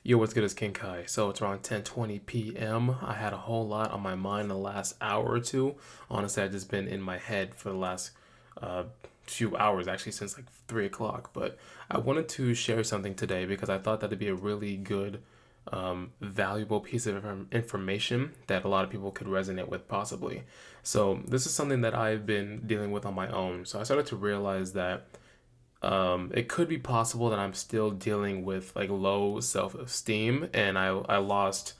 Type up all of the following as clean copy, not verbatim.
Yo, what's good? It's King Kai. So it's around 10:20 p.m. I had a whole lot on my mind the last hour or two. Honestly, I've just been in my head for the last uh, few hours, actually, since like 3 o'clock. But I wanted to share something today because I thought that'd be a really good, valuable piece of information that a lot of people could resonate with, possibly. So this is something that I've been dealing with on my own. So I started to realize that it could be possible that I'm still dealing with like low self-esteem, and I lost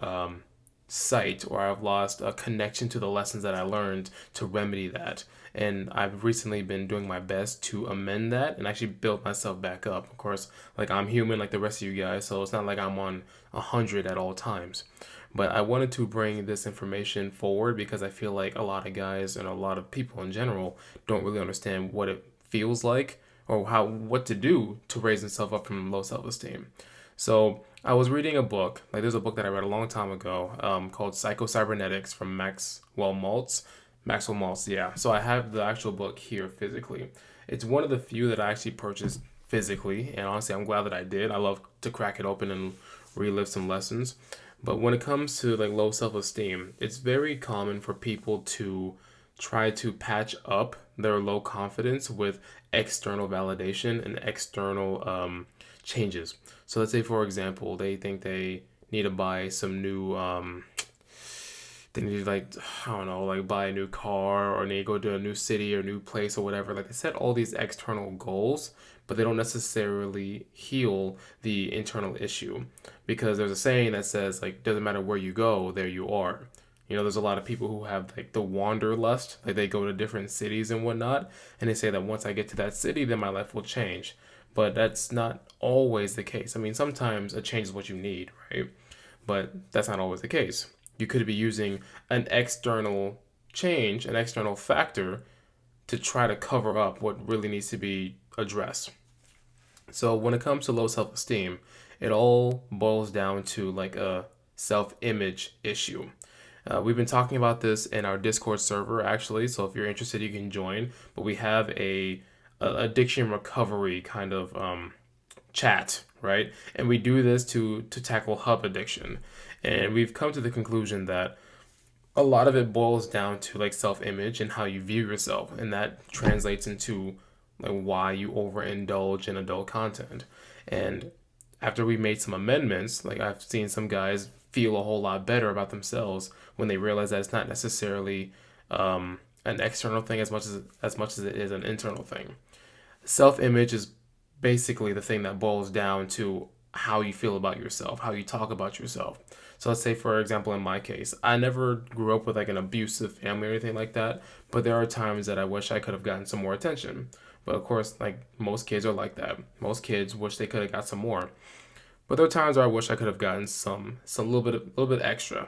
um, sight, or I've lost a connection to the lessons that I learned to remedy that. And I've recently been doing my best to amend that and actually build myself back up. Of course, like I'm human like the rest of you guys, so it's not like I'm on 100 at all times. But I wanted to bring this information forward because I feel like a lot of guys and a lot of people in general don't really understand what it feels like or what to do to raise himself up from low self-esteem. So I was reading a book, like there's a book that I read a long time ago, called Psycho-Cybernetics from Maxwell Maltz, yeah. So I have the actual book here physically. It's one of the few that I actually purchased physically, and honestly, I'm glad that I did. I love to crack it open and relive some lessons. But when it comes to like low self-esteem, it's very common for people to try to patch up their low confidence with external validation and external changes. So let's say, for example, they think they need to buy some new they need to, like, I don't know, like buy a new car, or need to go to a new city or new place or whatever. Like they set all these external goals, but they don't necessarily heal the internal issue, because there's a saying that says like, doesn't matter where you go, there you are. There's a lot of people who have like the wanderlust, like they go to different cities and whatnot, and they say that once I get to that city, then my life will change. But that's not always the case. I mean, sometimes a change is what you need, right? But that's not always the case. You could be using an external change, an external factor, to try to cover up what really needs to be addressed. So when it comes to low self-esteem, it all boils down to like a self-image issue. We've been talking about this in our Discord server, actually. So if you're interested, you can join. But we have a addiction recovery kind of chat, right? And we do this to tackle hub addiction. And we've come to the conclusion that a lot of it boils down to like self-image and how you view yourself, and that translates into like why you overindulge in adult content. And after we made some amendments, like I've seen some guys feel a whole lot better about themselves when they realize that it's not necessarily an external thing as much as it is an internal thing. Self-image is basically the thing that boils down to how you feel about yourself, how you talk about yourself. So let's say, for example, in my case, I never grew up with like an abusive family or anything like that, but there are times that I wish I could have gotten some more attention. But of course, like most kids are like that. Most kids wish they could have got some more. But there are times where I wish I could have gotten some little bit extra.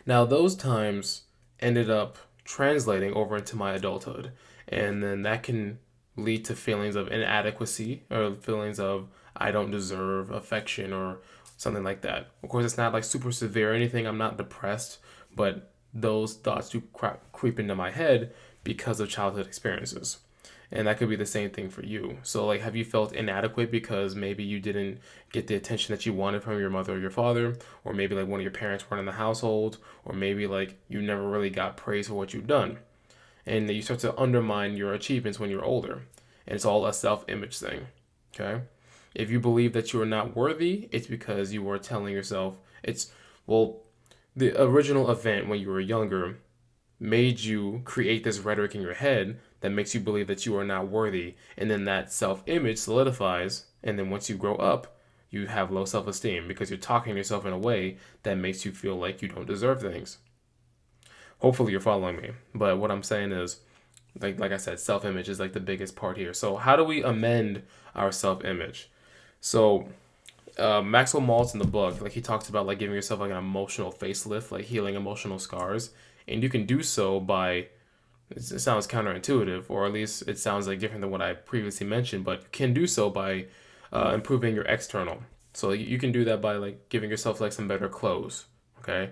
Now those times ended up translating over into my adulthood, and then that can lead to feelings of inadequacy, or feelings of I don't deserve affection or something like that. Of course, it's not like super severe or anything. I'm not depressed, but those thoughts do creep into my head because of childhood experiences. And that could be the same thing for you. So, like, have you felt inadequate because maybe you didn't get the attention that you wanted from your mother or your father, or maybe like one of your parents weren't in the household, or maybe like you never really got praise for what you've done, and you start to undermine your achievements when you're older, and it's all a self-image thing. Okay, if you believe that you are not worthy, it's because you are telling yourself it's, well, the original event when you were younger made you create this rhetoric in your head that makes you believe that you are not worthy, and then that self-image solidifies, and then once you grow up, you have low self-esteem because you're talking to yourself in a way that makes you feel like you don't deserve things. Hopefully you're following me, but what I'm saying is, like I said, self-image is like the biggest part here. So how do we amend our self-image? So Maxwell Maltz in the book, like he talks about like giving yourself like an emotional facelift, like healing emotional scars, and you can do so by, it sounds counterintuitive, or at least it sounds like different than what I previously mentioned, but you can do so by improving your external. So you can do that by like giving yourself like some better clothes. Okay,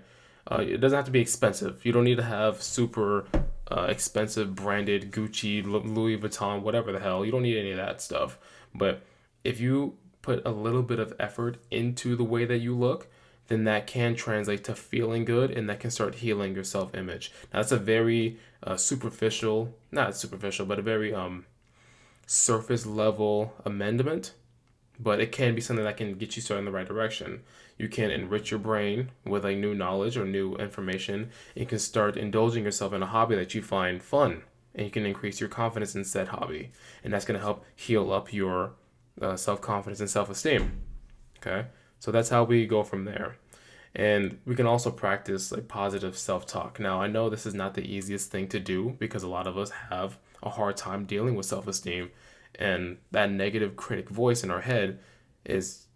it doesn't have to be expensive. You don't need to have super expensive branded Gucci, Louis Vuitton, whatever the hell. You don't need any of that stuff. But if you put a little bit of effort into the way that you look, then that can translate to feeling good, and that can start healing your self-image. Now, that's a very superficial, not superficial, but a very surface level amendment, but it can be something that can get you started in the right direction. You can enrich your brain with like new knowledge or new information. You can start indulging yourself in a hobby that you find fun, and you can increase your confidence in said hobby, and that's going to help heal up your self-confidence and self-esteem. Okay, so that's how we go from there. And we can also practice like positive self-talk. Now, I know this is not the easiest thing to do because a lot of us have a hard time dealing with self-esteem, and that negative critic voice in our head is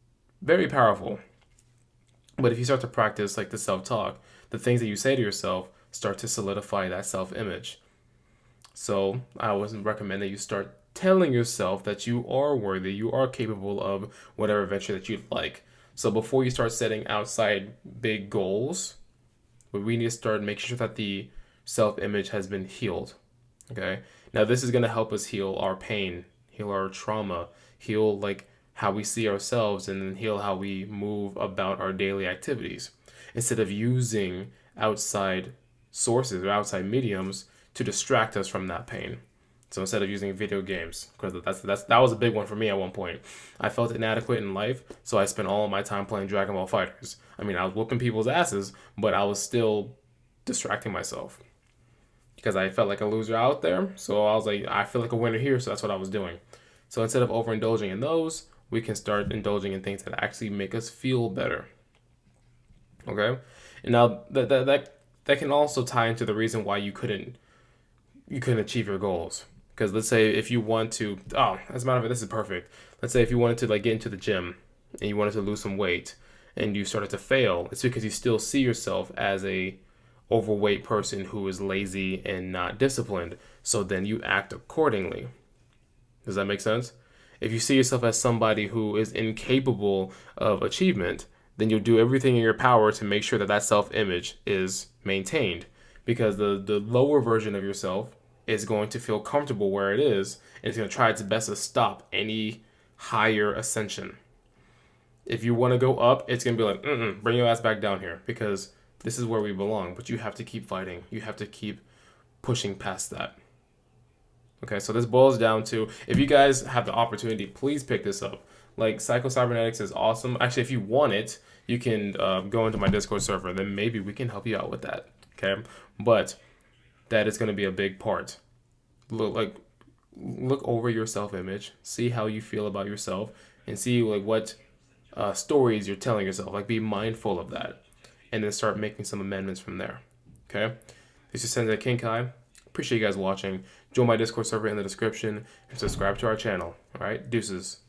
very powerful. But if you start to practice like the self-talk, the things that you say to yourself start to solidify that self-image. So I always recommend that you start telling yourself that you are worthy, you are capable of whatever venture that you'd like. So before you start setting outside big goals, we need to start making sure that the self-image has been healed. Okay. Now this is going to help us heal our pain, heal our trauma, heal like how we see ourselves, and then heal how we move about our daily activities, instead of using outside sources or outside mediums to distract us from that pain. So instead of using video games, because that was a big one for me at one point. I felt inadequate in life, so I spent all of my time playing Dragon Ball Fighters. I mean, I was whooping people's asses, but I was still distracting myself because I felt like a loser out there. So I was like, I feel like a winner here, so that's what I was doing. So instead of overindulging in those, we can start indulging in things that actually make us feel better. Okay? And now that can also tie into the reason why you couldn't achieve your goals. Because let's say if you want to, as a matter of fact, this is perfect. Let's say if you wanted to like get into the gym and you wanted to lose some weight and you started to fail, it's because you still see yourself as a overweight person who is lazy and not disciplined. So then you act accordingly. Does that make sense? If you see yourself as somebody who is incapable of achievement, then you'll do everything in your power to make sure that that self-image is maintained, because the lower version of yourself is going to feel comfortable where it is, and it's going to try its best to stop any higher ascension. If you want to go up, it's going to be like, bring your ass back down here, because this is where we belong. But you have to keep fighting. You have to keep pushing past that. Okay, so this boils down to, if you guys have the opportunity, please pick this up. Like, Psycho-Cybernetics is awesome. Actually, if you want it, you can go into my Discord server. Then maybe we can help you out with that. Okay, but that is going to be a big part. Look over your self-image, see how you feel about yourself, and see like what stories you're telling yourself. Like, be mindful of that, and then start making some amendments from there. Okay, this is Sensei Kinkai. Appreciate you guys watching. Join my Discord server in the description and subscribe to our channel. All right, deuces.